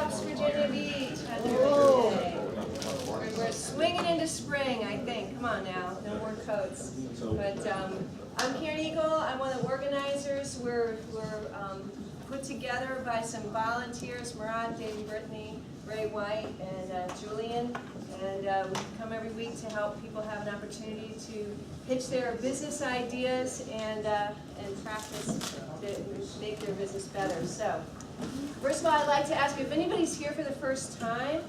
Rocks, Virginia Beach. How's everybody today? We're swinging into spring, I think. Come on now, no more coats. But I'm Karen Eagle. I'm one of the organizers. We're put together by some volunteers, Murat, David Brittany, Ray White, and Julian. And we come every week to help people have an opportunity to pitch their business ideas and practice to make their business better. So, first of all, I'd like to ask you if anybody's here for the first time,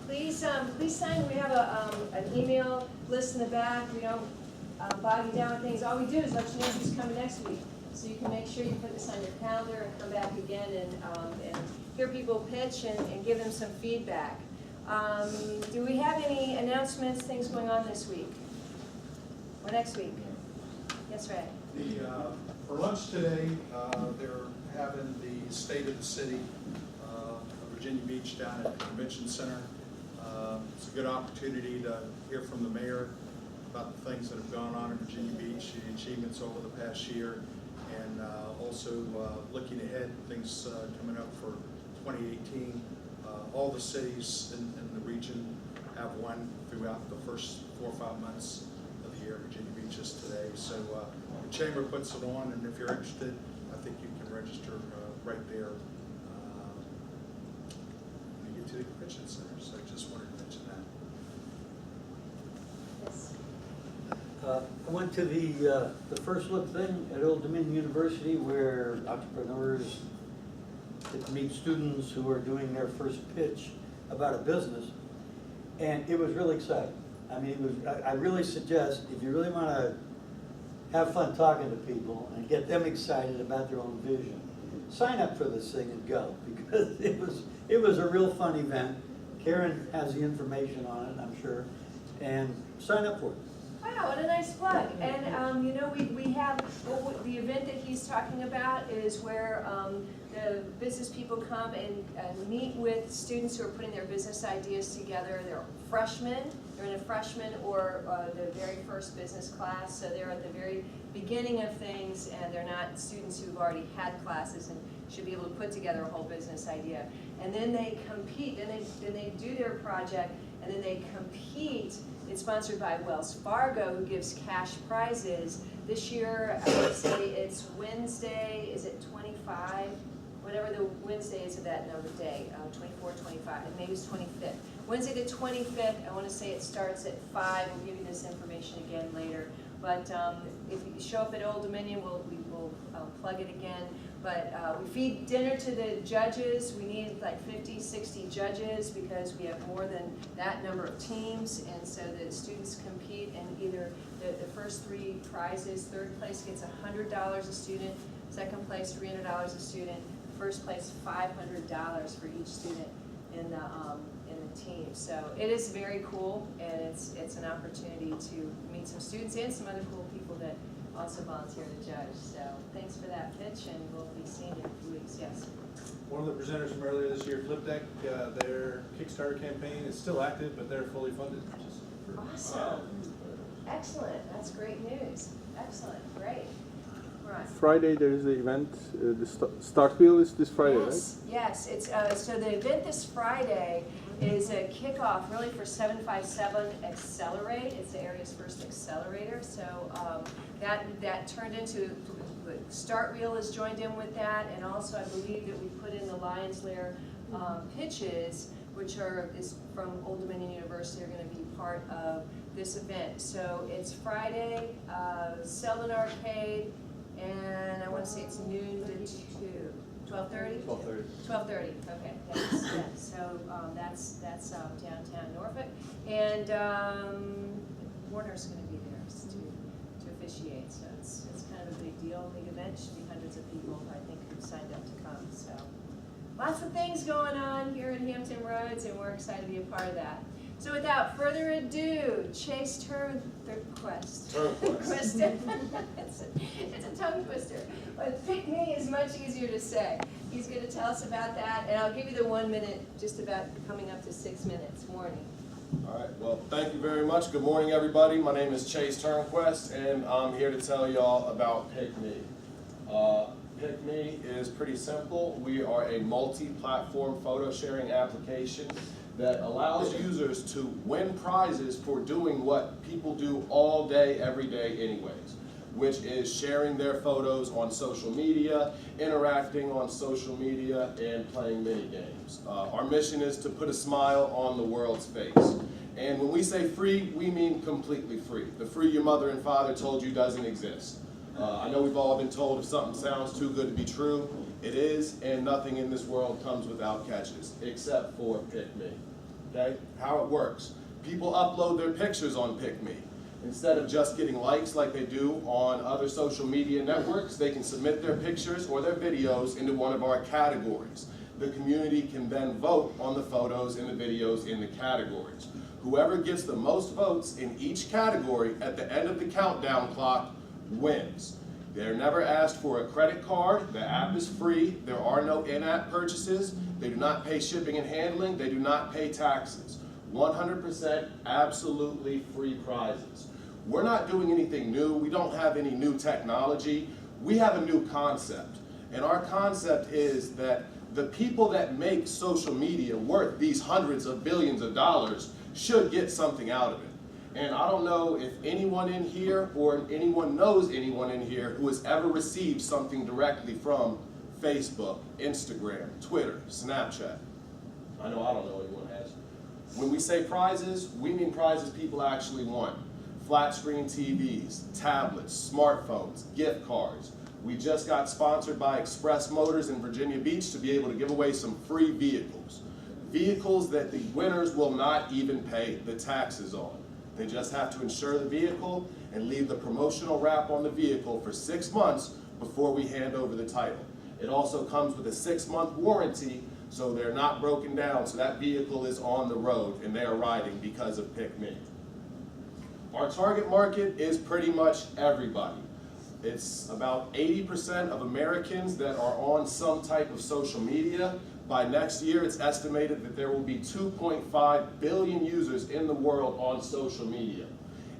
please sign. We have an email list in the back. We don't bog you down with things. All we do is let you know who's coming next week, so you can make sure you put this on your calendar and come back again and hear people pitch and give them some feedback. Do we have any announcements, things going on this week or next week? Yes, Ray. For lunch today, they're having the State of the City of Virginia Beach down at the Convention Center. It's a good opportunity to hear from the mayor about the things that have gone on in Virginia Beach, the achievements over the past year, and also looking ahead, things coming up for 2018. All the cities in the region have one throughout the first 4 or 5 months of the year. Virginia Beach is today. So the Chamber puts it on, and if you're interested, I think you can register right there when you get to the Convention Center. So I just wanted to mention that. Yes. I went to the first look thing at Old Dominion University, where entrepreneurs get to meet students who are doing their first pitch about a business, and it was really exciting. I mean, I really suggest, if you really want to have fun talking to people and get them excited about their own vision, sign up for this thing and go, because it was a real fun event. Karen has the information on it, I'm sure, and sign up for it. Wow, what a nice plug. And you know, we have, the event that he's talking about is where the business people come and meet with students who are putting their business ideas together. They're freshmen, they're in a freshman or the very first business class, so they're at the very beginning of things, and they're not students who've already had classes and should be able to put together a whole business idea. And then they compete, then they do their project, and then they compete. It's sponsored by Wells Fargo, who gives cash prizes. This year, I would say it's Wednesday, is it 25? Whatever the Wednesday is of that number day, 24, 25, and maybe it's 25th. Wednesday the 25th, I want to say it starts at 5. We'll give you this information again later. But if you show up at Old Dominion, we will plug it again. But we feed dinner to the judges. We need like 50, 60 judges because we have more than that number of teams. And so the students compete in either the first 3 prizes. Third place gets $100 a student. Second place, $300 a student. First place, $500 for each student in the team. So it is very cool, and it's an opportunity to meet some students and some other cool people that also volunteer to judge. So thanks for that pitch, and we'll be seeing you in a few weeks. Yes. One of the presenters from earlier this year, FlipDeck, their Kickstarter campaign is still active, but they're fully funded. Awesome. Excellent. That's great news. Excellent. Great. Right. Friday there is the event. The start wheel is this Friday, Yes. right? Yes. It's so the event this Friday is a kickoff really for 757 Accelerate. It's the area's first accelerator. So that turned into the start wheel has joined in with that, and also I believe that we put in the Lions Lair pitches, which is from Old Dominion University, are going to be part of this event. So it's Friday, Selden Arcade, and I want to say it's noon to 2. 12:30? 12:30. 12:30, okay, thanks. Yeah, so that's downtown Norfolk. And Warner's going to be there to officiate, so it's kind of a big deal, big event. Should be hundreds of people, I think, who've signed up to come. So lots of things going on here in Hampton Roads, and we're excited to be a part of that. So without further ado, Chase Turnquest. Turnquest. It's a tongue twister. But PiccMee is much easier to say. He's going to tell us about that, and I'll give you the 1 minute, just about coming up to 6 minutes. Morning. All right, well, thank you very much. Good morning, everybody. My name is Chase Turnquest, and I'm here to tell y'all about PiccMee. PiccMee is pretty simple. We are a multi-platform photo sharing application that allows users to win prizes for doing what people do all day, every day anyways, which is sharing their photos on social media, interacting on social media, and playing mini games. Our mission is to put a smile on the world's face. And when we say free, we mean completely free. The free your mother and father told you doesn't exist. I know we've all been told if something sounds too good to be true, it is, and nothing in this world comes without catches, except for PiccMee. Okay? How it works. People upload their pictures on PiccMee. Instead of just getting likes like they do on other social media networks, they can submit their pictures or their videos into one of our categories. The community can then vote on the photos and the videos in the categories. Whoever gets the most votes in each category at the end of the countdown clock wins. They're never asked for a credit card. The app is free. There are no in-app purchases. They do not pay shipping and handling. They do not pay taxes. 100% absolutely free prizes. We're not doing anything new. We don't have any new technology. We have a new concept. And our concept is that the people that make social media worth these hundreds of billions of dollars should get something out of it. And I don't know if anyone in here or anyone knows anyone in here who has ever received something directly from Facebook, Instagram, Twitter, Snapchat. I know I don't know anyone has. When we say prizes, we mean prizes people actually want. Flat screen TVs, tablets, smartphones, gift cards. We just got sponsored by Express Motors in Virginia Beach to be able to give away some free vehicles. Vehicles that the winners will not even pay the taxes on. They just have to insure the vehicle and leave the promotional wrap on the vehicle for 6 months before we hand over the title. It also comes with a 6-month warranty, so they're not broken down, so that vehicle is on the road and they are riding because of PiccMee. Our target market is pretty much everybody. It's about 80% of Americans that are on some type of social media. By next year, it's estimated that there will be 2.5 billion users in the world on social media.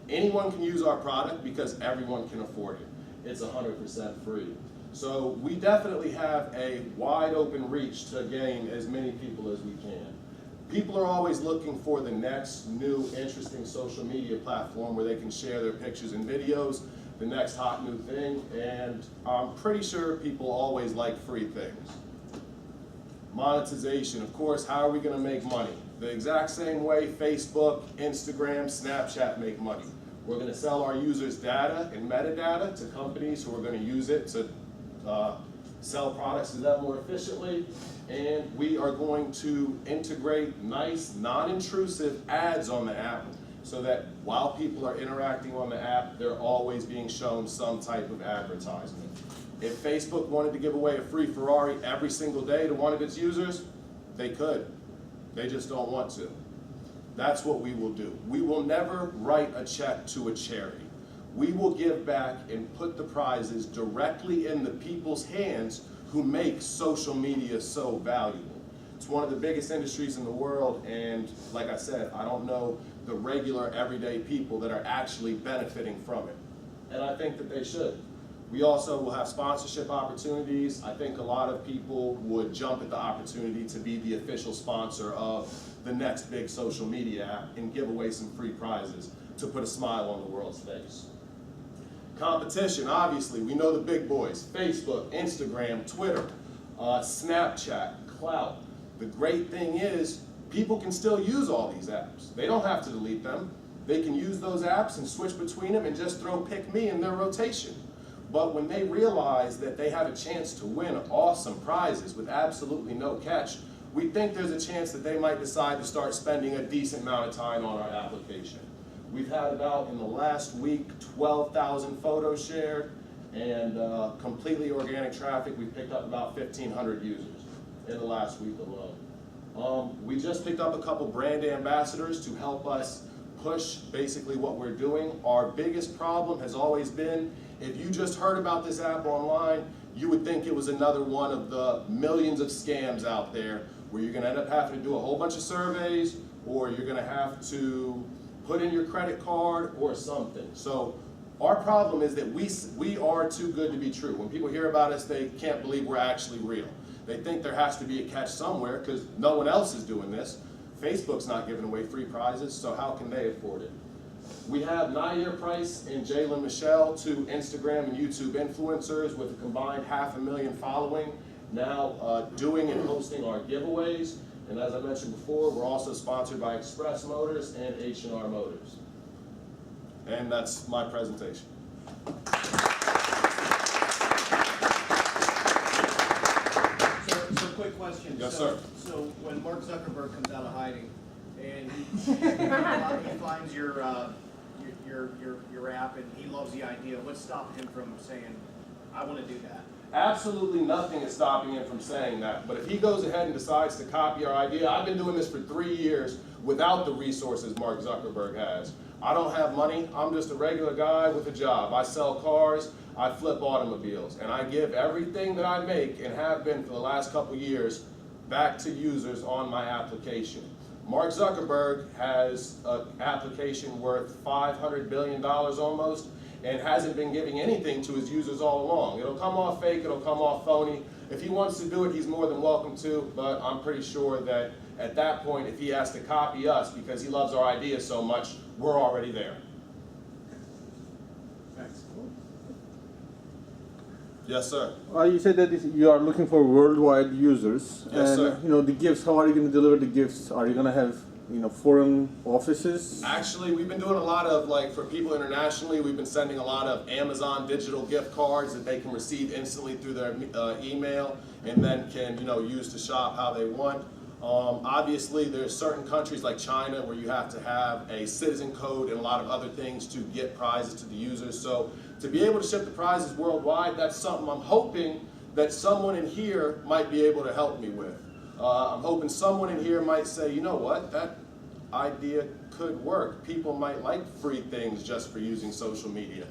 Anyone can use our product because everyone can afford it. It's 100% free. So we definitely have a wide open reach to gain as many people as we can. People are always looking for the next new interesting social media platform where they can share their pictures and videos, the next hot new thing, and I'm pretty sure people always like free things. Monetization, of course, how are we going to make money? The exact same way Facebook, Instagram, Snapchat make money. We're going to sell our users' data and metadata to companies who are going to use it to sell products to them more efficiently. And we are going to integrate nice, non-intrusive ads on the app so that while people are interacting on the app, they're always being shown some type of advertisement. If Facebook wanted to give away a free Ferrari every single day to one of its users, they could. They just don't want to. That's what we will do. We will never write a check to a charity. We will give back and put the prizes directly in the people's hands who make social media so valuable. It's one of the biggest industries in the world, and like I said, I don't know the regular everyday people that are actually benefiting from it. And I think that they should. We also will have sponsorship opportunities. I think a lot of people would jump at the opportunity to be the official sponsor of the next big social media app and give away some free prizes to put a smile on the world's face. Competition, obviously, we know the big boys: Facebook, Instagram, Twitter, Snapchat, Clout. The great thing is people can still use all these apps. They don't have to delete them. They can use those apps and switch between them and just throw PiccMee in their rotation. But when they realize that they have a chance to win awesome prizes with absolutely no catch, we think there's a chance that they might decide to start spending a decent amount of time on our application. We've had about, in the last week, 12,000 photos shared, and completely organic traffic. We've picked up about 1,500 users in the last week alone. We just picked up a couple brand ambassadors to help us push basically what we're doing. Our biggest problem has always been, if you just heard about this app online, you would think it was another one of the millions of scams out there where you're going to end up having to do a whole bunch of surveys, or you're going to have to put in your credit card or something. So Our problem is that we are too good to be true. When people hear about us, they can't believe we're actually real. They think there has to be a catch somewhere because no one else is doing this. Facebook's not giving away free prizes, so how can they afford it? We have Nair Price and Jalen Michelle, two Instagram and YouTube influencers with a combined 500,000 following, now doing and hosting our giveaways. And as I mentioned before, we're also sponsored by Express Motors and H&R Motors. And that's my presentation. So quick question. Yes, sir. So when Mark Zuckerberg comes out of hiding and he finds your app and he loves the idea, what's stopping him from saying, I want to do that? Absolutely nothing is stopping him from saying that. But if he goes ahead and decides to copy our idea, I've been doing this for 3 years without the resources Mark Zuckerberg has. I don't have money. I'm just a regular guy with a job. I sell cars, I flip automobiles, and I give everything that I make and have been for the last couple years back to users on my application. Mark Zuckerberg has an application worth $500 billion almost, and hasn't been giving anything to his users all along. It'll come off fake, it'll come off phony. If he wants to do it, he's more than welcome to, but I'm pretty sure that at that point, if he has to copy us because he loves our idea so much, we're already there. Thanks. Yes, sir. You said that you are looking for worldwide users. Yes, and, sir. You know, the gifts, how are you going to deliver the gifts? Are you going to have, you know, foreign offices? Actually, we've been doing a lot of, like, for people internationally, we've been sending a lot of Amazon digital gift cards that they can receive instantly through their email and then can, you know, use to shop how they want. Obviously, there's certain countries like China where you have to have a citizen code and a lot of other things to get prizes to the users. So to be able to ship the prizes worldwide, that's something I'm hoping that someone in here might be able to help me with. I'm hoping someone in here might say, you know what, that idea could work. People might like free things just for using social media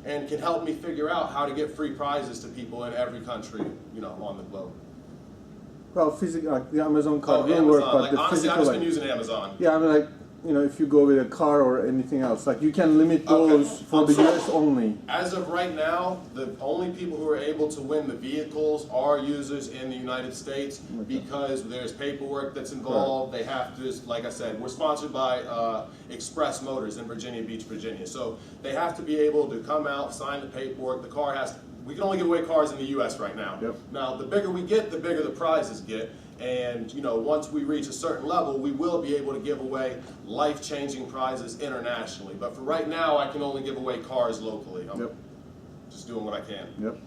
and can help me figure out how to get free prizes to people in every country, you know, on the globe. Well, physical, like the Amazon card will Amazon. work, but Like, the honestly, I've physical, just been like, using Amazon. yeah, I mean, like, you know, if you go with a car or anything else, like, you can limit those for the US only. As of right now, the only people who are able to win the vehicles are users in the United States because there's paperwork that's involved. They have to, like I said, we're sponsored by Express Motors in Virginia Beach, Virginia. So they have to be able to come out, sign the paperwork. The car has, we can only give away cars in the US right now. Yep. Now, the bigger we get, the bigger the prizes get. And, you know, once we reach a certain level, we will be able to give away life-changing prizes internationally. But for right now, I can only give away cars locally. I'm just doing what I can. Yep.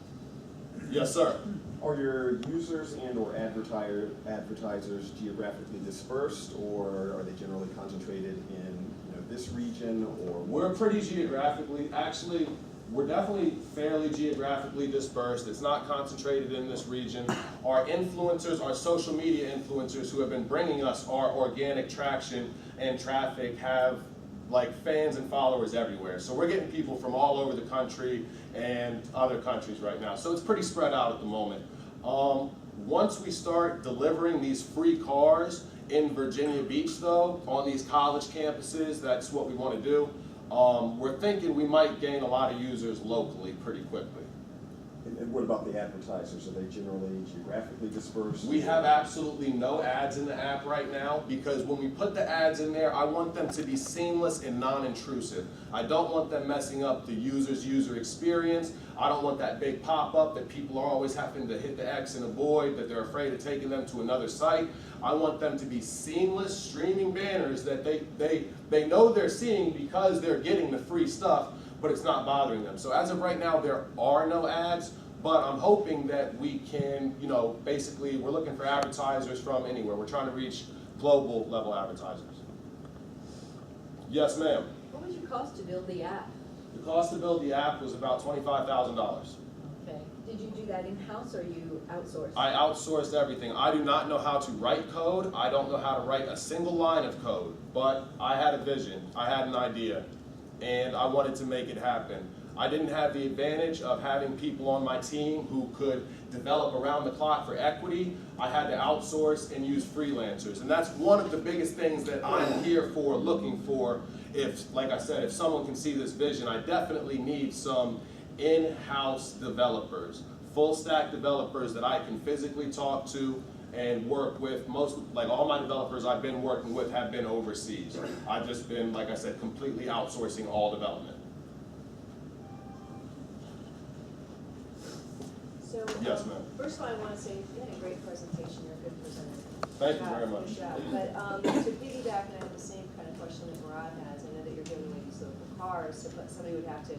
Yes, sir. Are your users and or advertisers geographically dispersed, or are they generally concentrated in this region, or? We're pretty geographically, actually, we're definitely fairly geographically dispersed. It's not concentrated in this region. Our influencers, our social media influencers who have been bringing us our organic traction and traffic have like fans and followers everywhere. So we're getting people from all over the country and other countries right now. So it's pretty spread out at the moment. Once we start delivering these free cars in Virginia Beach though, on these college campuses, that's what we want to do. We're thinking we might gain a lot of users locally pretty quickly. And what about the advertisers? Are they generally geographically dispersed? We have absolutely no ads in the app right now because when we put the ads in there, I want them to be seamless and non-intrusive. I don't want them messing up the user's user experience. I don't want that big pop-up that people are always having to hit the X and avoid, that they're afraid of taking them to another site. I want them to be seamless streaming banners that they know they're seeing because they're getting the free stuff, but it's not bothering them. So as of right now, there are no ads, but I'm hoping that we can, you know, basically we're looking for advertisers from anywhere. We're trying to reach global level advertisers. Yes, ma'am. What was your cost to build the app? The cost to build the app was about $25,000. Okay. Did you do that in-house or you outsourced? I outsourced everything. I do not know how to write code. I don't know how to write a single line of code, but I had a vision. I had an idea, and I wanted to make it happen. I didn't have the advantage of having people on my team who could develop around the clock for equity, I had to outsource and use freelancers. And that's one of the biggest things that I'm here for, looking for. If, like I said, if someone can see this vision, I definitely need some in-house developers, full stack developers that I can physically talk to and work with. Most, like all my developers I've been working with have been overseas. I've just been, like I said, completely outsourcing all development. So, Yes, ma'am. first of all, I want to say you had a great presentation, you're a good presenter. Thank you Good very job, much. good job. But to piggyback, and I have the same kind of question that Murad has, I know that you're giving away these local cars, so but somebody would have to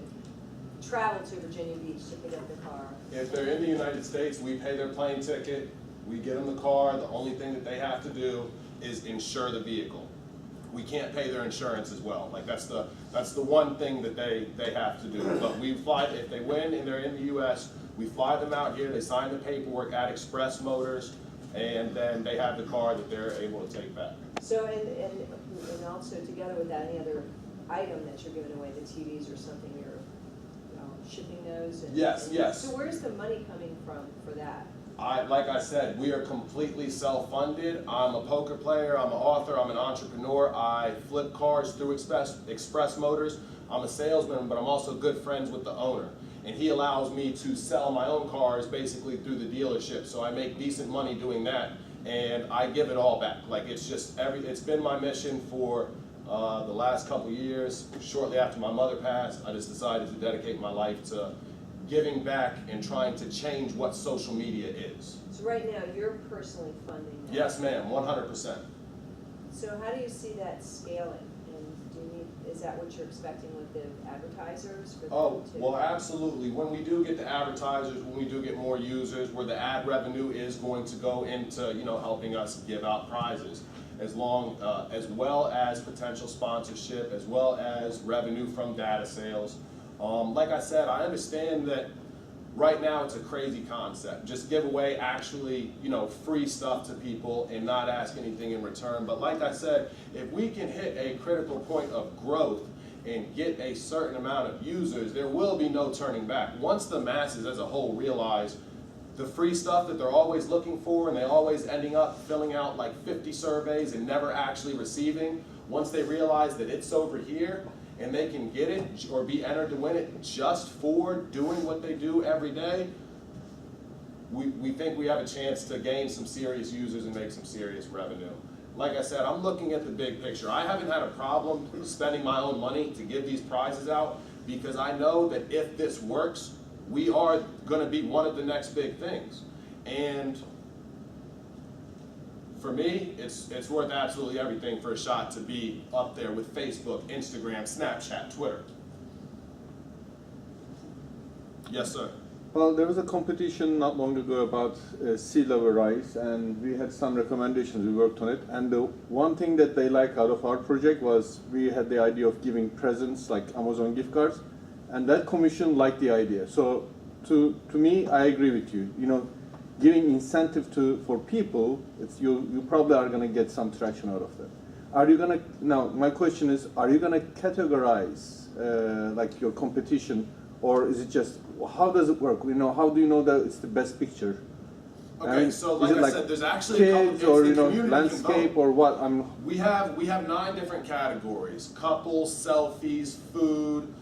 travel to Virginia Beach to pick up the car. If they're in the United States, we pay their plane ticket, we get them the car. The only thing that they have to do is insure the vehicle. We can't pay their insurance as well. Like that's the one thing that they have to do. But we fly, if they win and they're in the US, we fly them out here, they sign the paperwork at Express Motors, and then they have the car that they're able to take back. So, and also together with that, any other item that you're giving away, the TVs or something, you're shipping those? And, Yes, yes. So where's the money coming from for that? Like I said, we are completely self-funded. I'm a poker player, I'm an author, I'm an entrepreneur. I flip cars through Express Motors. I'm a salesman, but I'm also good friends with the owner. And he allows me to sell my own cars basically through the dealership. So I make decent money doing that, and I give it all back. Like it's just it's been my mission for the last couple years. Shortly after my mother passed, I just decided to dedicate my life to giving back and trying to change what social media is. So right now, you're personally funding that? Yes, ma'am, 100%. So how do you see that scaling? And do you need, is that what you're expecting with the advertisers? For them Oh, to- well, absolutely. When we do get the advertisers, when we do get more users, where the ad revenue is going to go into, helping us give out prizes, as well as potential sponsorship, as well as revenue from data sales. Like I said, I understand that right now it's a crazy concept. Just give away actually, free stuff to people and not ask anything in return. But like I said, if we can hit a critical point of growth and get a certain amount of users, there will be no turning back. Once the masses as a whole realize the free stuff that they're always looking for and they're always ending up filling out like 50 surveys and never actually receiving, once they realize that it's over here, and they can get it or be entered to win it just for doing what they do every day, we think we have a chance to gain some serious users and make some serious revenue. Like I said, I'm looking at the big picture. I haven't had a problem spending my own money to give these prizes out because I know that if this works, we are going to be one of the next big things. And for me, it's worth absolutely everything for a shot to be up there with Facebook, Instagram, Snapchat, Twitter. Yes, sir. Well, there was a competition not long ago about sea level rise, and we had some recommendations. We worked on it, and the one thing that they like out of our project was we had the idea of giving presents like Amazon gift cards, and that commission liked the idea. So, to me, I agree with you. Giving incentive for people, you probably are going to get some traction out of that. Are you going to, now my question is, are you going to categorize like your competition, or is it just, how does it work? How do you know that it's the best picture? Okay, so like I said, there's actually kids a couple things or the community can landscape vote. or what? We have 9 different categories: couples, selfies, food,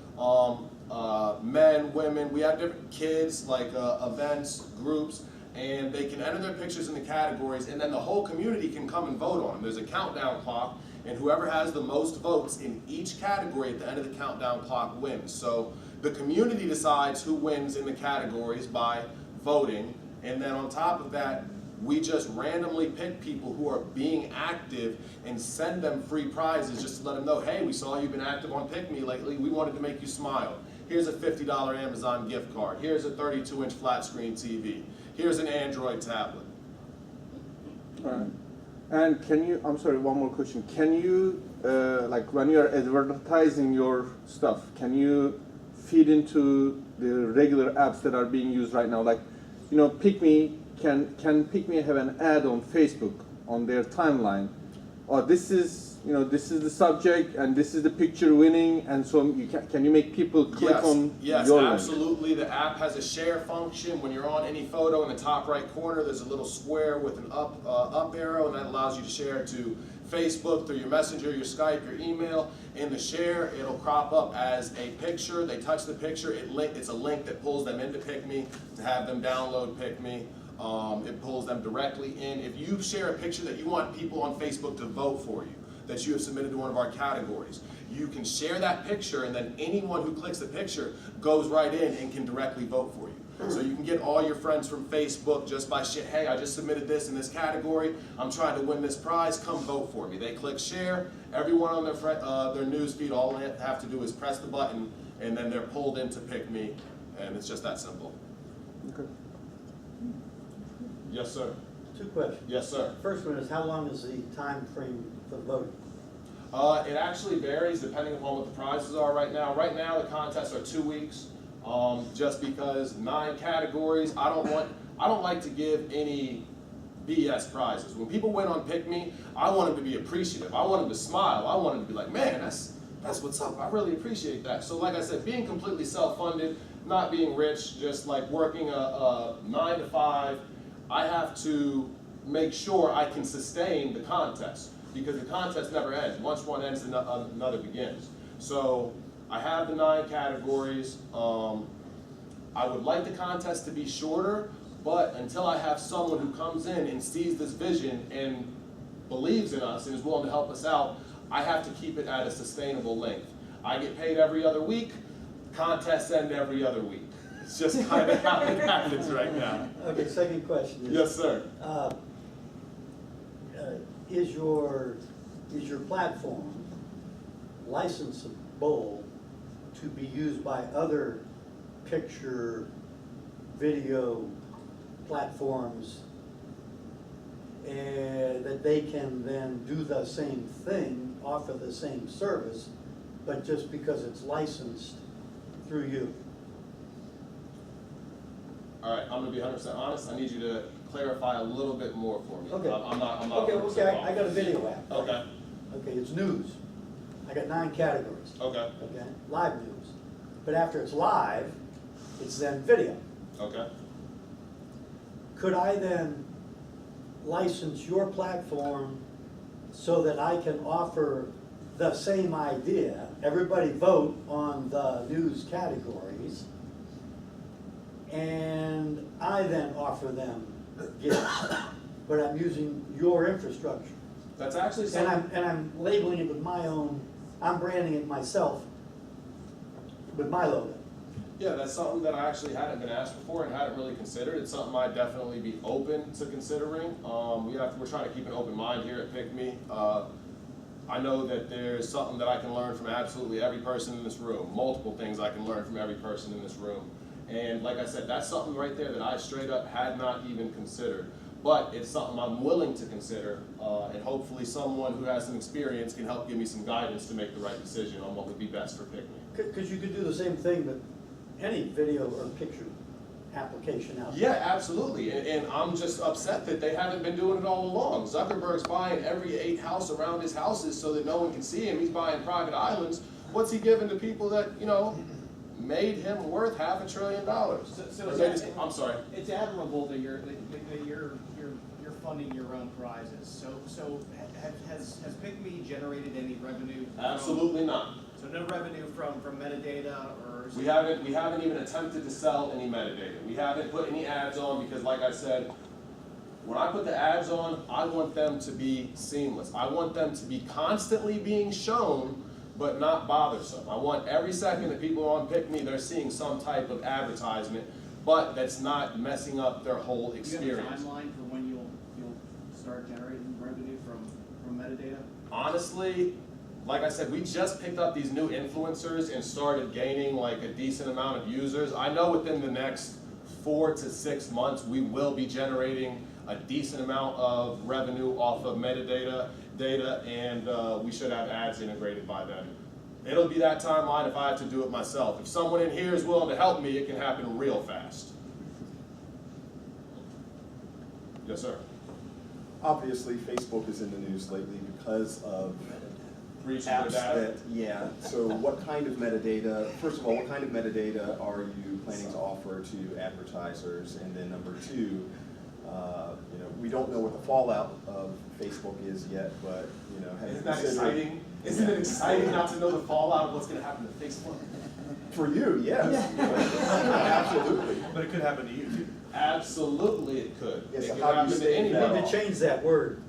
men, women. We have different kids, like events, groups. And they can enter their pictures in the categories, and then the whole community can come and vote on them. There's a countdown clock, and whoever has the most votes in each category at the end of the countdown clock wins. So the community decides who wins in the categories by voting, and then on top of that, we just randomly pick people who are being active and send them free prizes just to let them know, hey, we saw you've been active on PiccMee lately, we wanted to make you smile. Here's a $50 Amazon gift card. Here's a 32-inch flat screen TV. Here's an Android tablet. All right. And can you, I'm sorry, one more question. Can you, like when you are advertising your stuff, can you feed into the regular apps that are being used right now? Like, PiccMee, can PiccMee have an ad on Facebook on their timeline oh, this is, you know, this is the subject and this is the picture winning, and so you can you make people click on Yes, your link? absolutely. The app has a share function. When you're on any photo, in the top right corner, there's a little square with an up arrow, and that allows you to share to Facebook, through your Messenger, your Skype, your email. In the share, it'll crop up as a picture. They touch the picture, it's a link that pulls them into PiccMee to have them download PiccMee. It pulls them directly in. If you share a picture that you want people on Facebook to vote for you, that you have submitted to one of our categories, you can share that picture, and then anyone who clicks the picture goes right in and can directly vote for you. So you can get all your friends from Facebook just by hey, I just submitted this in this category, I'm trying to win this prize, come vote for me. They click share, everyone on their news feed, all they have to do is press the button, and then they're pulled into PiccMee, and it's just that simple. Okay. Yes, sir. 2 questions. Yes, sir. First one is, how long is the time frame for voting? It actually varies depending upon what the prizes are right now. Right now, the contests are 2 weeks, just because 9 categories. I don't like to give any BS prizes. When people win on PiccMee, I want them to be appreciative. I want them to smile. I want them to be like, man, that's what's up. I really appreciate that. So like I said, being completely self-funded, not being rich, just like working a 9 to 5, I have to make sure I can sustain the contest, because the contest never ends. Once one ends, another begins. So I have the 9 categories. I would like the contest to be shorter, but until I have someone who comes in and sees this vision and believes in us and is willing to help us out, I have to keep it at a sustainable length. I get paid every other week, contests end every other week. It's just kind of how it happens right now. Okay, second question is, Yes, sir. Is your platform licensable to be used by other picture, video platforms, and that they can then do the same thing, offer the same service, but just because it's licensed through you? All right, I'm gonna be 100% honest. I need you to clarify a little bit more for me. Okay. I'm not. Okay, I got a video app. Okay. Okay, it's news. I got 9 categories. Okay. Okay, live news. But after it's live, it's then video. Okay. Could I then license your platform so that I can offer the same idea? Everybody vote on the news categories, and I then offer them gifts, but I'm using your infrastructure. That's actually And something. I'm labeling it with my own, I'm branding it myself with my logo. Yeah, that's something that I actually hadn't been asked before and hadn't really considered. It's something I'd definitely be open to considering. We're trying to keep an open mind here at PiccMee. I know that there's something that I can learn from absolutely every person in this room. Multiple things I can learn from every person in this room. And like I said, that's something right there that I straight up had not even considered. But it's something I'm willing to consider, and hopefully someone who has some experience can help give me some guidance to make the right decision on what would be best for PiccMee. Because you could do the same thing with any video or picture application out there. Yeah, absolutely, and I'm just upset that they haven't been doing it all along. Zuckerberg's buying every 8 house around his houses so that no one can see him. He's buying private islands. What's he giving to people that, you know, made him worth $500 billion? I'm sorry. It's admirable that you're funding your own prizes. So has PiccMee generated any revenue? Absolutely not. So no revenue from metadata or? We haven't even attempted to sell any metadata. We haven't put any ads on because, like I said, when I put the ads on, I want them to be seamless. I want them to be constantly being shown, but not bothersome. I want every second that people are on PiccMee, they're seeing some type of advertisement, but that's not messing up their whole experience. Do you have a timeline for when you'll start generating revenue from metadata? Honestly, like I said, we just picked up these new influencers and started gaining like a decent amount of users. I know within the next 4 to 6 months, we will be generating a decent amount of revenue off of metadata data, and we should have ads integrated by then. It'll be that timeline if I have to do it myself. If someone in here is willing to help me, it can happen real fast. Yes, sir. obviously, Facebook is in the news lately because of Breach of apps the data. that, yeah, so what kind of metadata, first of all, what kind of metadata are you planning to offer to advertisers? And then number two, you know, we don't know what the fallout of Facebook is yet, but, you know, have you Isn't that considered- exciting? Isn't it exciting not to know the fallout of what's going to happen to Facebook? For you, yes. Absolutely. But it could happen to you too. Absolutely, it could. Yes, It so could how do you happen to say anybody. that? Need to change that word.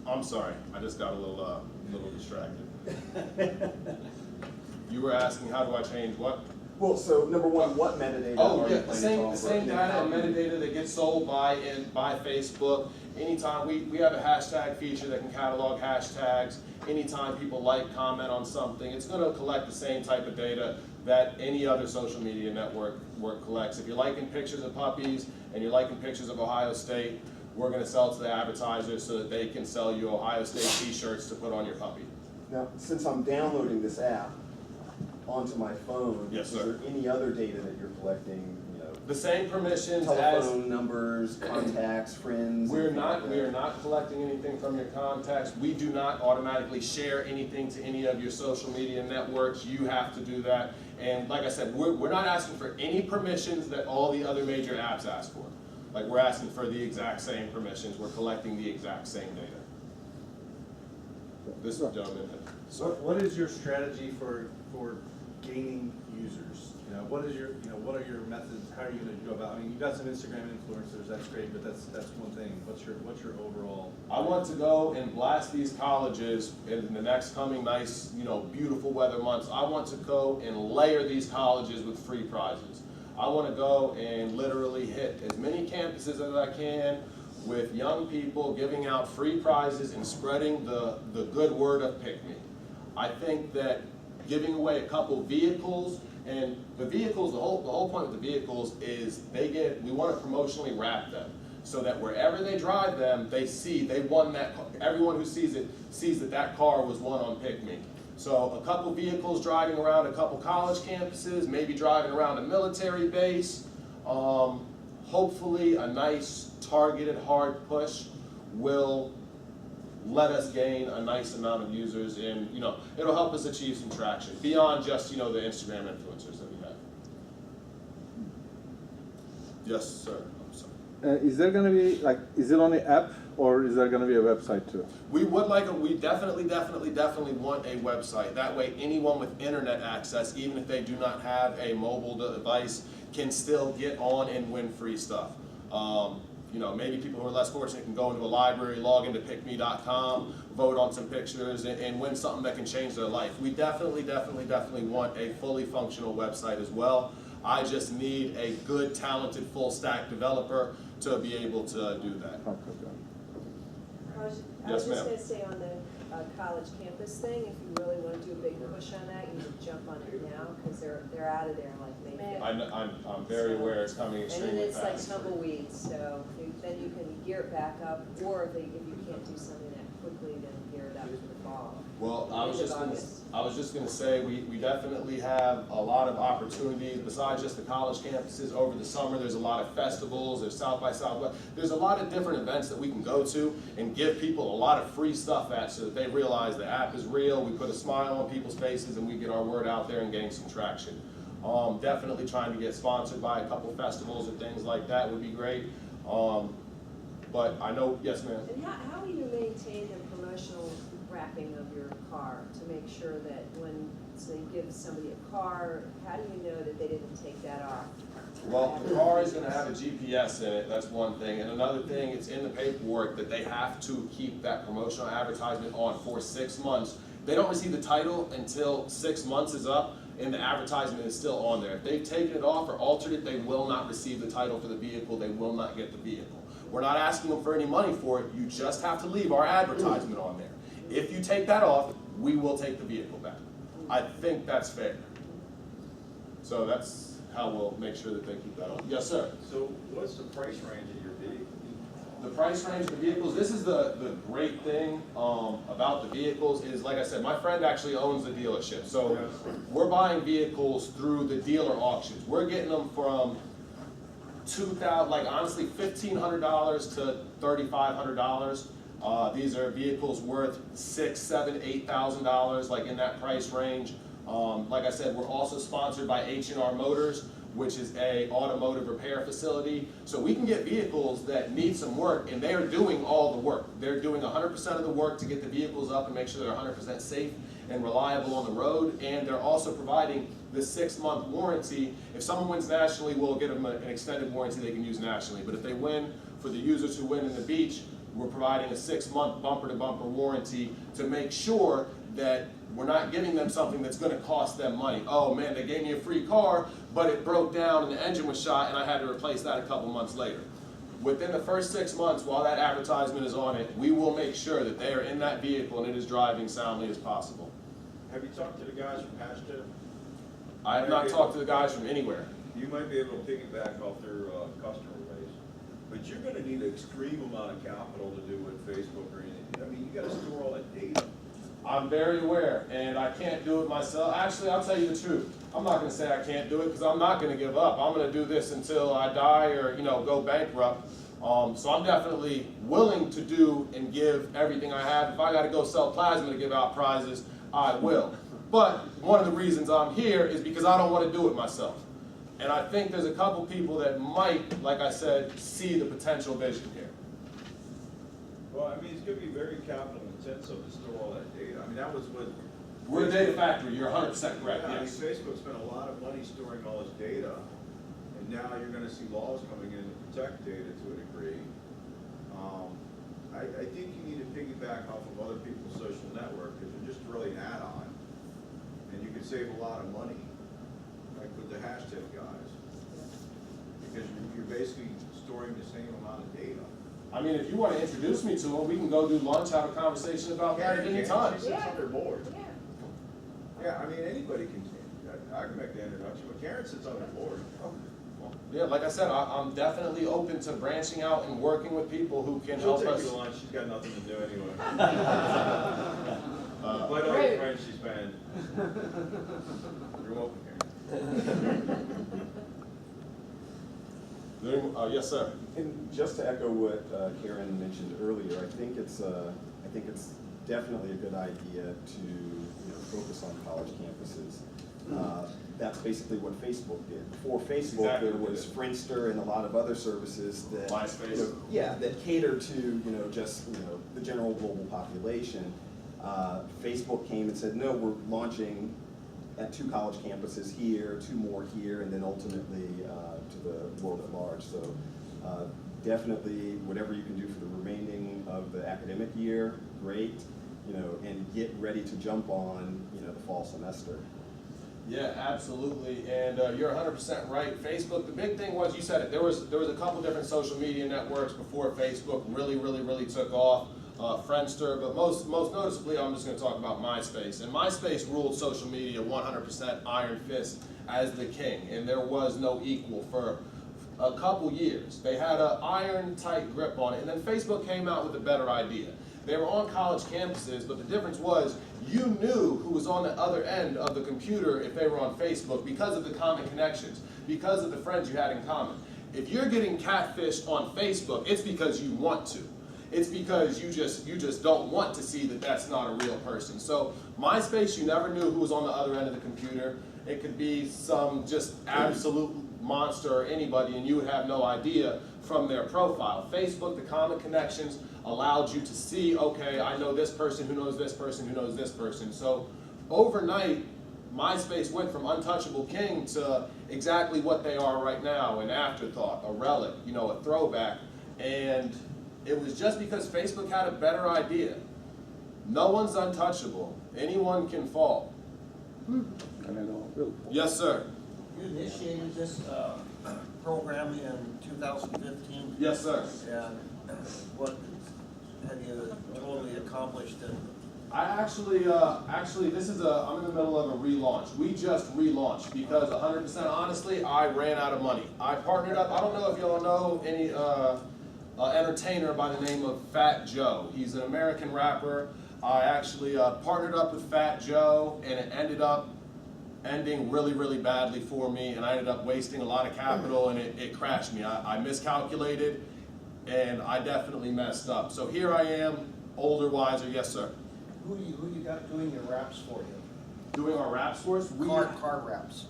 I'm sorry, I just got a little distracted. You were asking, how do I change what? Well, so number one, what metadata Oh, are yeah, you the planning to same offer? And then data how and do you- metadata that gets sold by Facebook. Anytime, we have a hashtag feature that can catalog hashtags. Anytime people like, comment on something, it's gonna collect the same type of data that any other social media network collects. If you're liking pictures of puppies and you're liking pictures of Ohio State, we're gonna sell it to the advertisers so that they can sell you Ohio State t-shirts to put on your puppy. Now, since I'm downloading this app onto my phone, Yes, is sir. there any other data that you're collecting, you know, The same permissions as. telephone numbers, contacts, friends? We are anything like not that? collecting anything from your contacts. We do not automatically share anything to any of your social media networks. You have to do that. And like I said, we're not asking for any permissions that all the other major apps ask for. Like, we're asking for the exact same permissions. We're collecting the exact same data. This gentleman. So what is your strategy for gaining users? You know, what are your methods? How are you gonna go about, I mean, you've got some Instagram influencers, that's great, but that's one thing. What's your overall? I want to go and blast these colleges in the next coming nice, beautiful weather months. I want to go and layer these colleges with free prizes. I want to go and literally hit as many campuses as I can with young people, giving out free prizes and spreading the good word of PiccMee. I think that giving away a couple vehicles, and the vehicles, the whole point with the vehicles is we want to promotionally wrap them so that wherever they drive them, they won that. Everyone who sees it sees that car was won on PiccMee. So a couple vehicles driving around a couple college campuses, maybe driving around a military base. Hopefully a nice targeted hard push will let us gain a nice amount of users, and it'll help us achieve some traction beyond just the Instagram influencers that we have. Yes, sir. I'm sorry. Is there going to be, is it only app or is there going to be a website too? We definitely want a website. That way anyone with internet access, even if they do not have a mobile device, can still get on and win free stuff. Maybe people who are less fortunate can go into a library, log into PiccMee.com, vote on some pictures, and win something that can change their life. We definitely want a fully functional website as well. I just need a good, talented, full-stack developer to be able to do that. I was Yes, just ma'am. gonna say on the college campus thing, if you really wanna do a big push on that, you need to jump on it now, cause they're out of there in like May 5th. I'm very aware it's coming And then extremely it's like fast. tumbleweeds, so then you can gear it back up, or if you can't do something that quickly, then gear it up for the fall. Well, I was End of just August. gonna say, we definitely have a lot of opportunities besides just the college campuses over the summer. There's a lot of festivals, there's South by Southwest. There's a lot of different events that we can go to and give people a lot of free stuff at so that they realize the app is real. We put a smile on people's faces and we get our word out there and gain some traction. Definitely trying to get sponsored by a couple festivals or things like that would be great. But I know, yes ma'am. And how will you maintain the promotional wrapping of your car to make sure that when you give somebody a car, how do you know that they didn't take that off? Well, the car is going to have a GPS in it, that's one thing. And another thing, it's in the paperwork that they have to keep that promotional advertisement on for 6 months. They don't receive the title until 6 months is up and the advertisement is still on there. If they've taken it off or altered it, they will not receive the title for the vehicle, they will not get the vehicle. We're not asking them for any money for it, you just have to leave our advertisement on there. If you take that off, we will take the vehicle back. I think that's fair. So that's how we'll make sure that they keep that on. Yes, sir. So what's the price range of your vehicle? The price range of the vehicles, this is the great thing about the vehicles is, like I said, my friend actually owns the dealership. So we're buying vehicles through the dealer auctions. We're getting them from $2,000, like honestly, $1,500 to $3,500. These are vehicles worth $6,000, $7,000, $8,000, like in that price range. Like I said, we're also sponsored by H&R Motors, which is a automotive repair facility. So we can get vehicles that need some work, and they are doing all the work. They're doing 100% of the work to get the vehicles up and make sure they're 100% safe and reliable on the road. And they're also providing the 6-month warranty. If someone wins nationally, we'll get them an extended warranty they can use nationally. But if they win, for the users who win in the beach, we're providing a 6-month bumper-to-bumper warranty to make sure that we're not giving them something that's going to cost them money. Oh man, they gave me a free car, but it broke down and the engine was shot and I had to replace that a couple months later. Within the first 6 months, while that advertisement is on it, we will make sure that they are in that vehicle and it is driving soundly as possible. Have you talked to the guys from Hashtag? I have not talked to the guys from anywhere. You might be able to piggyback off their customer base, but you're gonna need an extreme amount of capital to do with Facebook or anything. I mean, you gotta store all that data. I'm very aware, and I can't do it myself. Actually, I'll tell you the truth. I'm not going to say I can't do it because I'm not going to give up. I'm going to do this until I die or, go bankrupt. So I'm definitely willing to do and give everything I have. If I got to go sell plasma to give out prizes, I will. But one of the reasons I'm here is because I don't want to do it myself. And I think there's a couple people that might, like I said, see the potential vision here. Well, I mean, it's gonna be very capital intensive to store all that data. I mean, that was what. We're a data factory. You're 100% correct, Yeah, yes. I mean, Facebook spent a lot of money storing all this data, and now you're gonna see laws coming in to protect data to a degree. I think you need to piggyback off of other people's social network, because you're just really an add-on, and you can save a lot of money, like with the Hashtag guys, because you're basically storing the same amount of data. I mean, if you want to introduce me to him, we can go do lunch, have a conversation about that at any time. She sits on their board. Yeah. Yeah, I mean, anybody can, I can make the introduction, but Karen sits on the board. Yeah, like I said, I'm definitely open to branching out and working with people who can She'll help take us. you to lunch, she's got nothing to do anyway. Invite all your Great. friends she's banned. You're welcome, Karen. Yes, sir. And just to echo what Karen mentioned earlier, I think it's definitely a good idea to focus on college campuses. That's basically what Facebook did. Before Facebook, Exactly there what was it did. Friendster and a lot of other services that MySpace. that cater to just the general global population. Facebook came and said, no, we're launching at 2 college campuses here, 2 more here, and then ultimately to the world at large. So definitely whatever you can do for the remaining of the academic year, great, and get ready to jump on the fall semester. Yeah, absolutely, and you're 100% right. Facebook, the big thing was, you said it, there was a couple different social media networks before Facebook really took off. Friendster, but most noticeably, I'm just going to talk about MySpace. And MySpace ruled social media 100% iron fist as the king, and there was no equal for a couple years. They had an iron tight grip on it, and then Facebook came out with a better idea. They were on college campuses, but the difference was you knew who was on the other end of the computer if they were on Facebook because of the common connections, because of the friends you had in common. If you're getting catfished on Facebook, it's because you want to. It's because you just don't want to see that that's not a real person. So MySpace, you never knew who was on the other end of the computer. It could be some just absolute monster or anybody, and you would have no idea from their profile. Facebook, the common connections, allowed you to see, okay, I know this person who knows this person who knows this person. So overnight, MySpace went from untouchable king to exactly what they are right now, an afterthought, a relic, a throwback. And it was just because Facebook had a better idea. No one's untouchable. Anyone can fall. Yes, sir. You initiated this program in 2015. Yes, sir. And what have you totally accomplished? I actually, this is I'm in the middle of a relaunch. We just relaunched because 100% honestly, I ran out of money. I partnered up, I don't know if y'all know any entertainer by the name of Fat Joe. He's an American rapper. I actually partnered up with Fat Joe, and it ended up ending really, really badly for me, and I ended up wasting a lot of capital, and it crashed me. I miscalculated, and I definitely messed up. So here I am, older, wiser. Yes, sir. Who you got doing your wraps for you? Doing our wraps for us. Car wraps.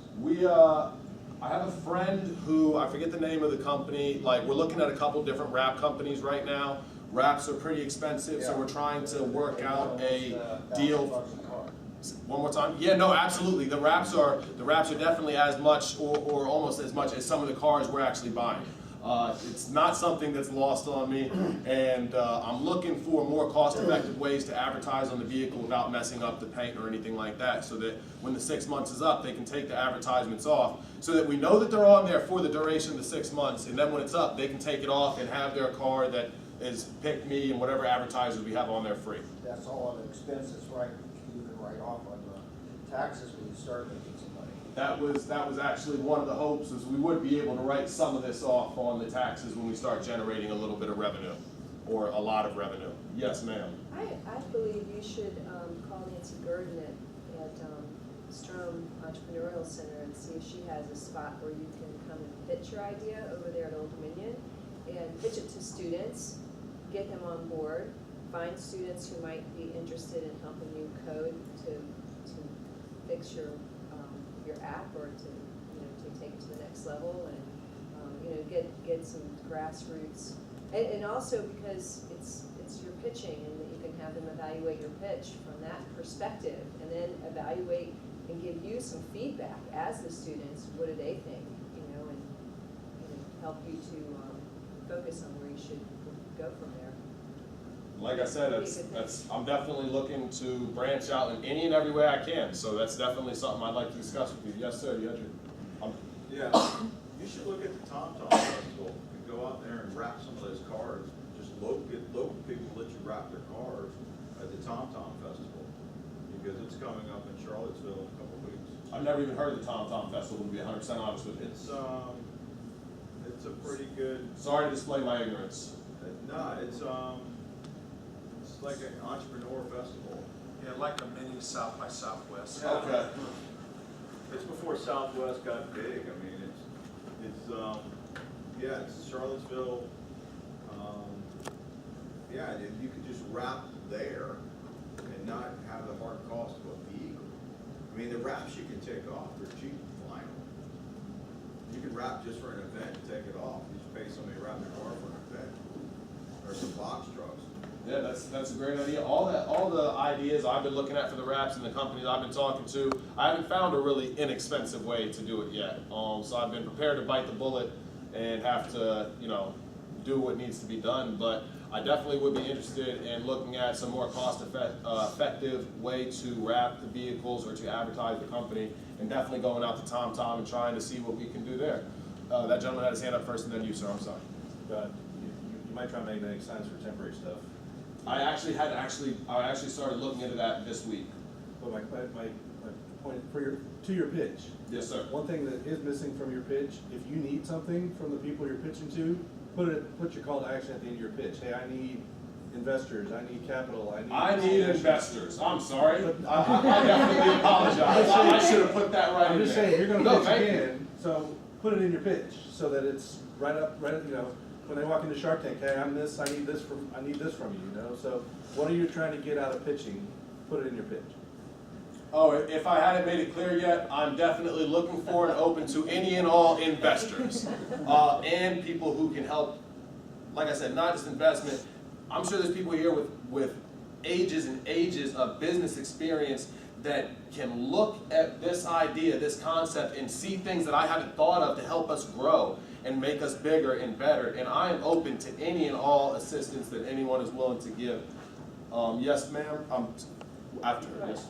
I have a friend who, I forget the name of the company, like we're looking at a couple different wrap companies right now. Wraps are pretty expensive, so we're trying to work out a deal. One more time? Yeah, no, absolutely. The wraps are definitely as much or almost as much as some of the cars we're actually buying. It's not something that's lost on me, and I'm looking for more cost-effective ways to advertise on the vehicle without messing up the paint or anything like that, so that when the 6 months is up, they can take the advertisements off, so that we know that they're on there for the duration of the 6 months, and then when it's up, they can take it off and have their car that is PiccMee and whatever advertisers we have on there free. That's all the expenses, right? You can write off on the taxes when you start making some money. That was actually one of the hopes, is we would be able to write some of this off on the taxes when we start generating a little bit of revenue, or a lot of revenue. Yes, ma'am. I believe you should call Nancy Gurdon at Strom Entrepreneurial Center and see if she has a spot where you can come and pitch your idea over there at Old Dominion, and pitch it to students, get them on board, find students who might be interested in helping you code to fix your app, or to take it to the next level, and get some grassroots, and also because it's your pitching, and that you can have them evaluate your pitch from that perspective, and then evaluate and give you some feedback as the students. What do they think? And help you to focus on where you should go from there. Like I said, I'm definitely looking to branch out in any and every way I can. So that's definitely something I'd like to discuss with you. Yes, sir. You had your, Yeah, you should look at the TomTom Festival and go out there and wrap some of those cars. Just get local people to let you wrap their cars at the TomTom Festival, because it's coming up in Charlottesville in a couple of weeks. I've never even heard of the TomTom Festival, to be 100% honest with you. It's a pretty good. Sorry to display my ignorance. No, it's like an entrepreneur festival. Yeah, like a mini South by Southwest. Okay. It's before Southwest got big. I mean, it's Charlottesville. Yeah, and you could just wrap there and not have the hard cost of a vehicle. I mean, the wraps you can take off, they're cheap vinyl. You can wrap just for an event and take it off. You just pay somebody to wrap their car for an event. Or some box trucks. Yeah, that's a great idea. All the ideas I've been looking at for the wraps and the companies I've been talking to, I haven't found a really inexpensive way to do it yet. So I've been prepared to bite the bullet and have to, do what needs to be done. But I definitely would be interested in looking at some more cost-effective way to wrap the vehicles or to advertise the company, and definitely going out to TomTom and trying to see what we can do there. That gentleman had his hand up first, and then you, sir. I'm sorry. You might try to make signs for temporary stuff. I actually started looking into that this week. But my point to your pitch. Yes, sir. One thing that is missing from your pitch, if you need something from the people you're pitching to, put your call to action at the end of your pitch. Hey, I need investors, I need capital, I need investors. I'm sorry. I definitely apologize. I should have put that right in there. I'm just saying, you're gonna pitch thank again, so put it in your pitch so that it's right up, when they walk into Shark Tank, hey, I'm this, I need this from you, So what are you trying to get out of pitching? Put it in your pitch. Oh, if I hadn't made it clear yet, I'm definitely looking for and open to any and all investors and people who can help. Like I said, not just investment. I'm sure there's people here with ages and ages of business experience that can look at this idea, this concept, and see things that I haven't thought of to help us grow and make us bigger and better. And I am open to any and all assistance that anyone is willing to give. Yes, ma'am. After her. Yes.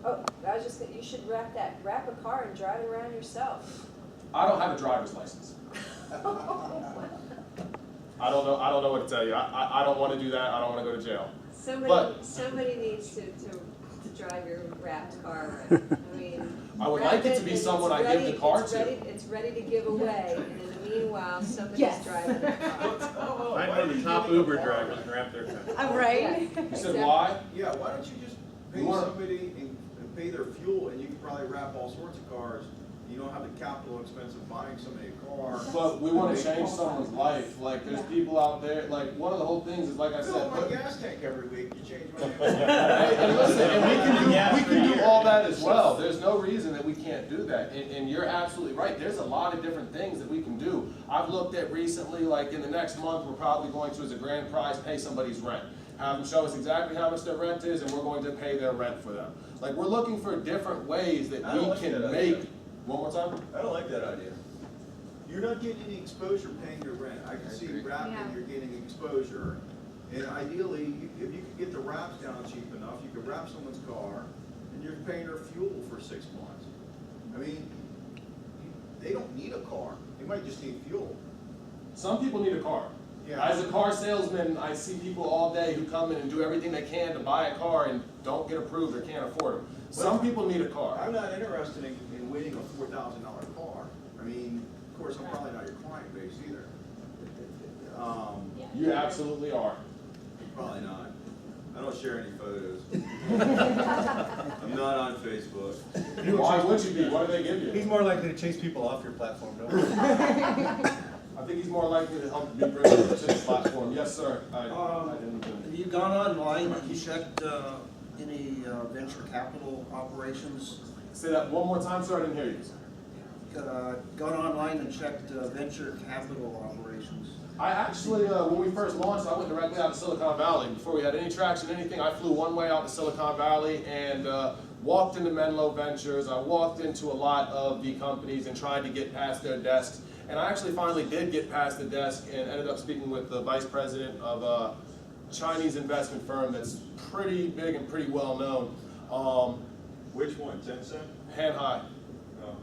Oh, I was just thinking, you should wrap a car and drive it around yourself. I don't have a driver's license. I don't know what to tell you. I don't want to do that. I don't want to go to jail. Somebody needs to drive your wrapped car around. I mean, I would like it to be someone I give the car to. It's ready to give away, and in the meanwhile, somebody's driving the car. I know the top Uber drivers can wrap their car. Right? You said why? Yeah, why don't you just pay somebody and pay their fuel, and you can probably wrap all sorts of cars. You don't have the capital expense of buying somebody a car. But we want to change someone's life. Like, there's people out there, like, one of the whole things is, like I Fill said, my gas tank every week, you change my and listen, and we can do all that as well. There's no reason that we can't do that. And you're absolutely right. There's a lot of different things that we can do. I've looked at recently, like in the next month, we're probably going to, as a grand prize, pay somebody's rent. Have them show us exactly how much their rent is, and we're going to pay their rent for them. Like, we're looking for different ways that I don't we like can that make. idea. One more time? I don't like that idea. You're not getting any exposure paying your rent. I can see wrapping, you're getting exposure. And ideally, if you could get the wraps down cheap enough, you could wrap someone's car and you're paying their fuel for 6 months. I mean, they don't need a car. They might just need fuel. Some people need a car. Yeah. As a car salesman, I see people all day who come in and do everything they can to buy a car and don't get approved or can't afford them. Some people need a car. I'm not interested in winning a $4,000 car. I mean, of course, I'm probably not your client base either. You absolutely are. Probably not. I don't share any photos. I'm not on Facebook. Why would you be? What do they give you? He's more likely to chase people off your platform, don't you? I think he's more likely to help me bring them to the platform. Yes, sir. I didn't even. Have you gone online and checked any venture capital operations? Say that one more time, sir. I didn't hear you. Gone online and checked venture capital operations? I actually, when we first launched, I went directly out to Silicon Valley. Before we had any traction, anything, I flew one way out to Silicon Valley and walked into Menlo Ventures. I walked into a lot of the companies and tried to get past their desks. And I actually finally did get past the desk and ended up speaking with the vice president of a Chinese investment firm that's pretty big and pretty well known. Which one, Tencent? Hanhai, Oh,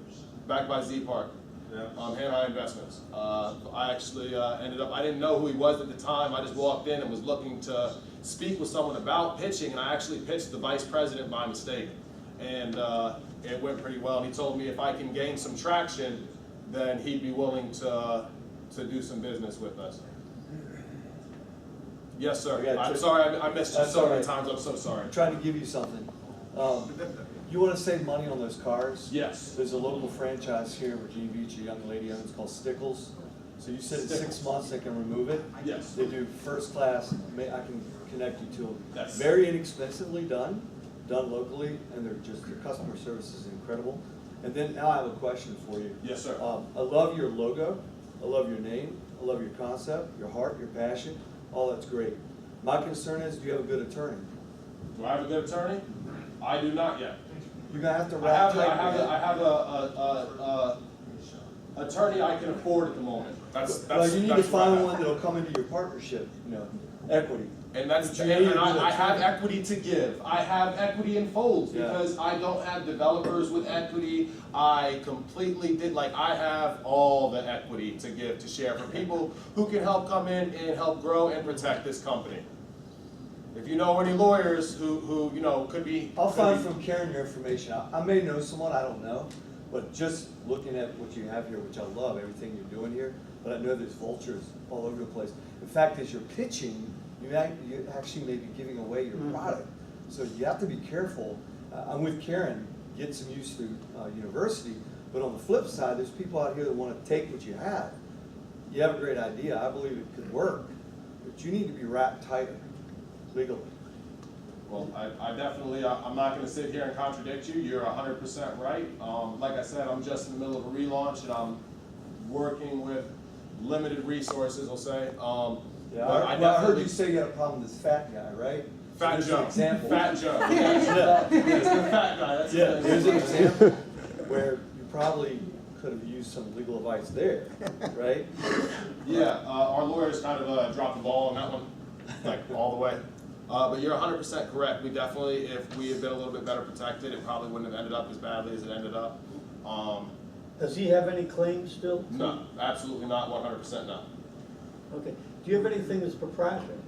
backed by Z Park. yeah. Hanhai Investments. I actually ended up, I didn't know who he was at the time. I just walked in and was looking to speak with someone about pitching, and I actually pitched the vice president by mistake. And it went pretty well. And he told me if I can gain some traction, then he'd be willing to do some business with us. Yes, sir. I'm sorry, I missed you That's so all many right. times. I'm so sorry. I'm trying to give you something. You want to save money on those cars? Yes. There's a local franchise here in Virginia Beach, a young lady owns, called Stickles. So you said in 6 months they can remove it? Yes. They do first class, I can connect you to them. That's Very inexpensively done locally, and their customer service is incredible. And then now I have a question for you. Yes, sir. I love your logo, I love your name, I love your concept, your heart, your passion, all that's great. My concern is, do you have a good attorney? Do I have a good attorney? I do not yet. You're gonna have to I wrap have a attorney I can afford at the moment. Well, you need to that's what I find have. one that'll come into your partnership, equity. And that's Which and you need I to have do. equity to give. I have equity in folds Yeah. because I don't have developers with equity. I completely did I have all the equity to give to share for people who can help come in and help grow and protect this company. If you know any lawyers who could be. I'll find from Karen your information. I may know someone, I don't know, but just looking at what you have here, which I love, everything you're doing here, but I know there's vultures all over the place. In fact, as you're pitching, you actually may be giving away your product. So you have to be careful. I'm with Karen, get some use through university, but on the flip side, there's people out here that want to take what you have. You have a great idea, I believe it could work, but you need to be wrapped tighter legally. Well, I definitely, I'm not going to sit here and contradict you. You're 100% right. Like I said, I'm just in the middle of a relaunch, and I'm working with limited resources, I'll say. Yeah, But I heard you say you had a problem with this fat guy, right? Fat So Joe. there's an example. Fat Joe. That's the fat guy. That's Yeah, the there's an example where you probably could have used some legal advice there, right? Yeah, our lawyers kind of dropped the ball on that one, all the way. But you're 100% correct. We definitely, if we had been a little bit better protected, it probably wouldn't have ended up as badly as it ended up. Does he have any claims still? No, absolutely not. 100% no. Okay. Do you have anything that's proprietary?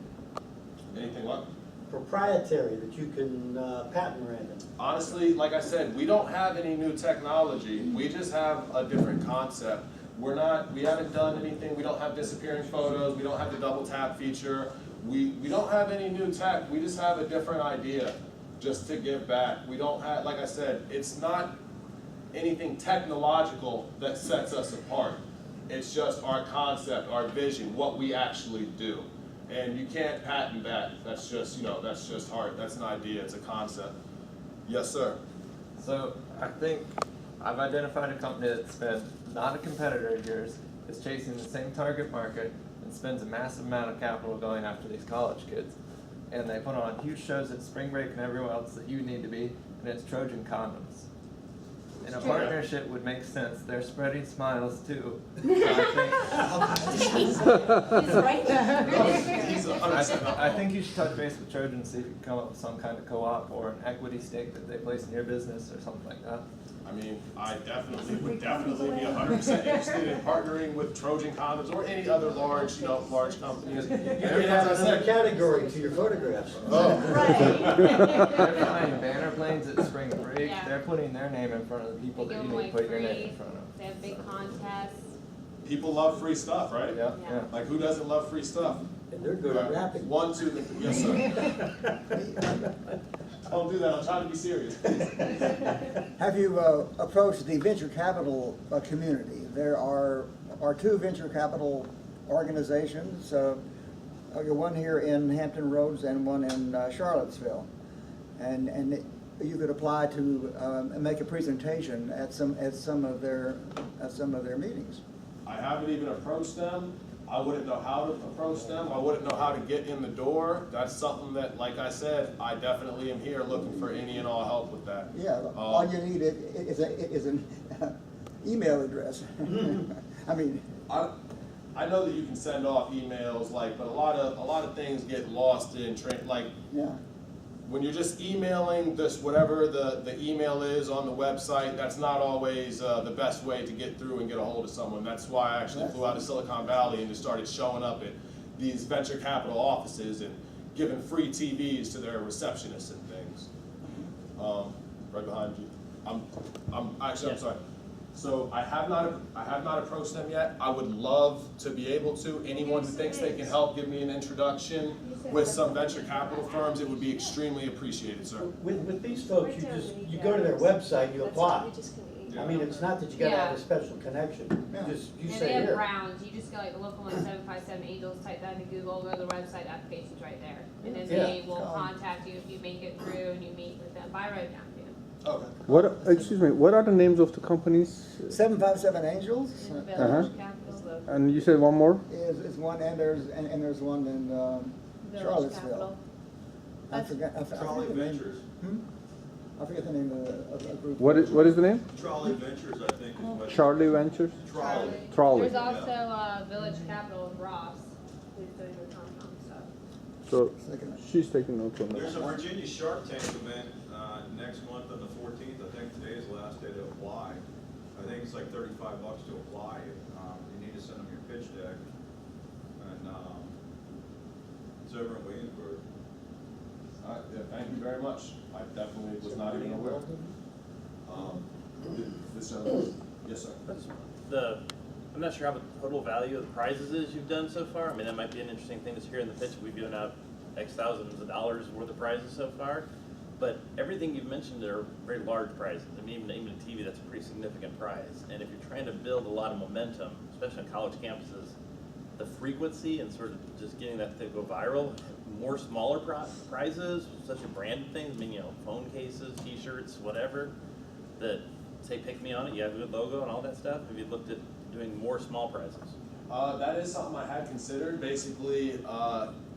Anything what? Proprietary that you can patent Brandon? Honestly, like I said, we don't have any new technology. We just have a different concept. We haven't done anything. We don't have disappearing photos. We don't have the double tap feature. We don't have any new tech. We just have a different idea. just to give back. We don't have, like I said, it's not anything technological that sets us apart. It's just our concept, our vision, what we actually do. And you can't patent that. That's just, you know, that's just hard. That's an idea, it's a concept. Yes, sir. So I think I've identified a company that's been not a competitor of yours, is chasing the same target market, and spends a massive amount of capital going after these college kids. And they put on huge shows at spring break and everywhere else that you need to be, and it's Trojan condoms. And a partnership would make sense. They're spreading smiles too. So I think you should touch base with Trojan and see if you can come up with some kind of co-op or an equity stake that they place in your business or something like that. I mean, I definitely would definitely be 100% interested in partnering with Trojan Condoms or any other large, you know, large company. You can add another category to your photographs. They're flying banner planes at spring break. Yeah. They're putting their name in front of the people They that give you away need to put your name free. in front of. They have big contests. People love free stuff, right? Yeah, Yeah. yeah. Like, who doesn't love free stuff? And they're good at rapping. 1, 2, yes, sir. Don't do that, I'm trying to be serious. Have you approached the venture capital community? There are two venture capital organizations, one here in Hampton Roads and one in Charlottesville. And you could apply to make a presentation at some of their meetings. I haven't even approached them. I wouldn't know how to approach them. I wouldn't know how to get in the door. That's something that, like I said, I definitely am here looking for any and all help with that. Yeah, all you need is an email address. I mean, I know that you can send off emails, but a lot of things get lost in yeah. when you're just emailing this whatever the email is on the website. That's not always the best way to get through and get a hold of someone. That's why I actually flew out to Silicon Valley and just started showing up at these venture capital offices and giving free TVs to their receptionists and things. Right behind you. I'm sorry. So I have not approached them yet. I would love to be able to. Anyone who thinks they can help give me an introduction with some venture capital firms, it would be extremely appreciated, sir. With these folks, you go to their website, you apply. Yeah. I mean, it's not that you gotta have a special connection. You And say they have here. rounds. You just go like local 757 Angels, type that into Google, go to the website, application's right there. And then Yeah. they will contact you if you make it through and you meet with them. But I wrote it down too. Okay. What are the names of the companies? 757 Angels In the Uh-huh. Village Capital. And you said one more? is one, and there's one in Village Charlottesville. Capital. I forget Trolley the name. Ventures. I forget the name of the group. What is the name? Trolley Ventures, I think, is what. Charlie Ventures? Trolley. Trolley. There's also Village Capital with Ross, who's doing the Tom stuff. So she's taking notes on There's that. a Virginia Shark Tank event next month on the 14th. I think today is the last day to apply. I think it's like $35 to apply. You need to send them your pitch deck. And it's over in Williamsburg. All right, yeah, thank you very much. I definitely was not even aware. This gentleman, yes, sir. I'm not sure how the total value of the prizes is you've done so far. I mean, that might be an interesting thing to hear in the pitch. We've given out X thousands of dollars worth of prizes so far. But everything you've mentioned are very large prizes. I mean, even a TV, that's a pretty significant prize. And if you're trying to build a lot of momentum, especially on college campuses, the frequency and sort of just getting that to go viral, more smaller prizes, such a branded things, I mean, phone cases, t-shirts, whatever, that say PiccMee on it, you have a good logo and all that stuff. Have you looked at doing more small prizes? That is something I had considered. Basically,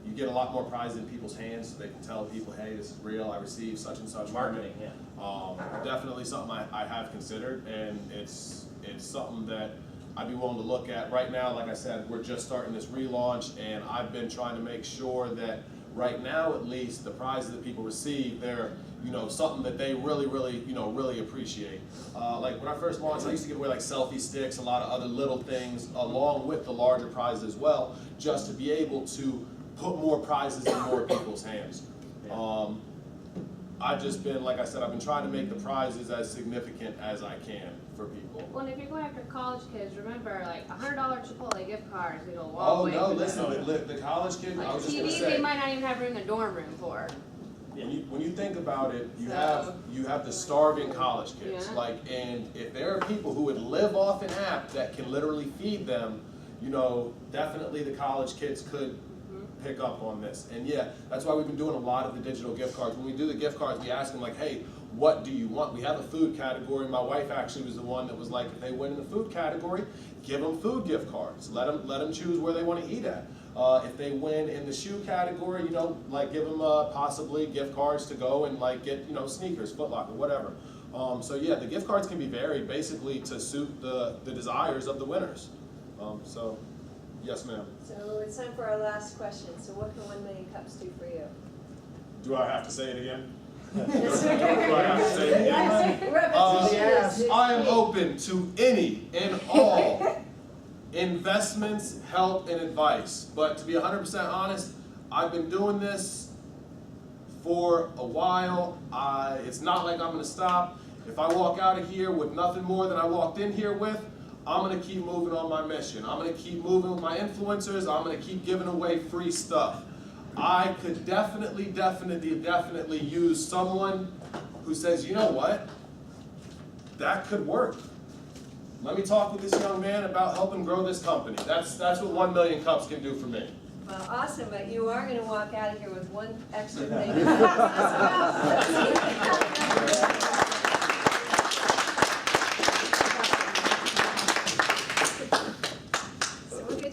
you get a lot more prizes in people's hands, so they can tell people, hey, this is real, I received such and such. Marketing, yeah. Definitely something I have considered, and it's something that I'd be willing to look at. Right now, like I said, we're just starting this relaunch, and I've been trying to make sure that right now, at least, the prizes that people receive, they're something that they really, really, really appreciate. Like when I first launched, I used to give away like selfie sticks, a lot of other little things, along with the larger prizes as well, just to be able to put more prizes in more people's hands. I've just been, like I said, I've been trying to make the prizes as significant as I can for people. Well, and if you're going after college kids, remember, like $100 Chipotle gift cards, they go a long way. Oh no, for listen, them. the college kids, I Like was just gonna TVs, say. they might not even have room in the dorm room for. When you think about it, you have the starving college kids, Yeah. like, and if there are people who would live off an app that can literally feed them, you know, definitely the college kids could pick up on this. And yeah, that's why we've been doing a lot of the digital gift cards. When we do the gift cards, we ask them like, hey, what do you want? We have a food category. My wife actually was the one that was like, if they win in the food category, give them food gift cards. Let them choose where they want to eat at. If they win in the shoe category, you know, like give them possibly gift cards to go and like get, you know, sneakers, Foot Locker, whatever. So yeah, the gift cards can be varied basically to suit the desires of the winners. So yes, ma'am. So it's time for our last question. So what can 1 million cups do for you? Do I have to say it again? Yes. Do I have to say it again? Repetition is I am key. open to any and all investments, help, and advice. But to be 100% honest, I've been doing this for a while. It's not like I'm going to stop. If I walk out of here with nothing more than I walked in here with, I'm going to keep moving on my mission. I'm going to keep moving with my influencers. I'm going to keep giving away free stuff. I could definitely use someone who says, you know what, that could work. Let me talk with this young man about helping grow this company. That's what 1 million cups can do for me. Well, awesome, but you are gonna walk out of here with one extra thing.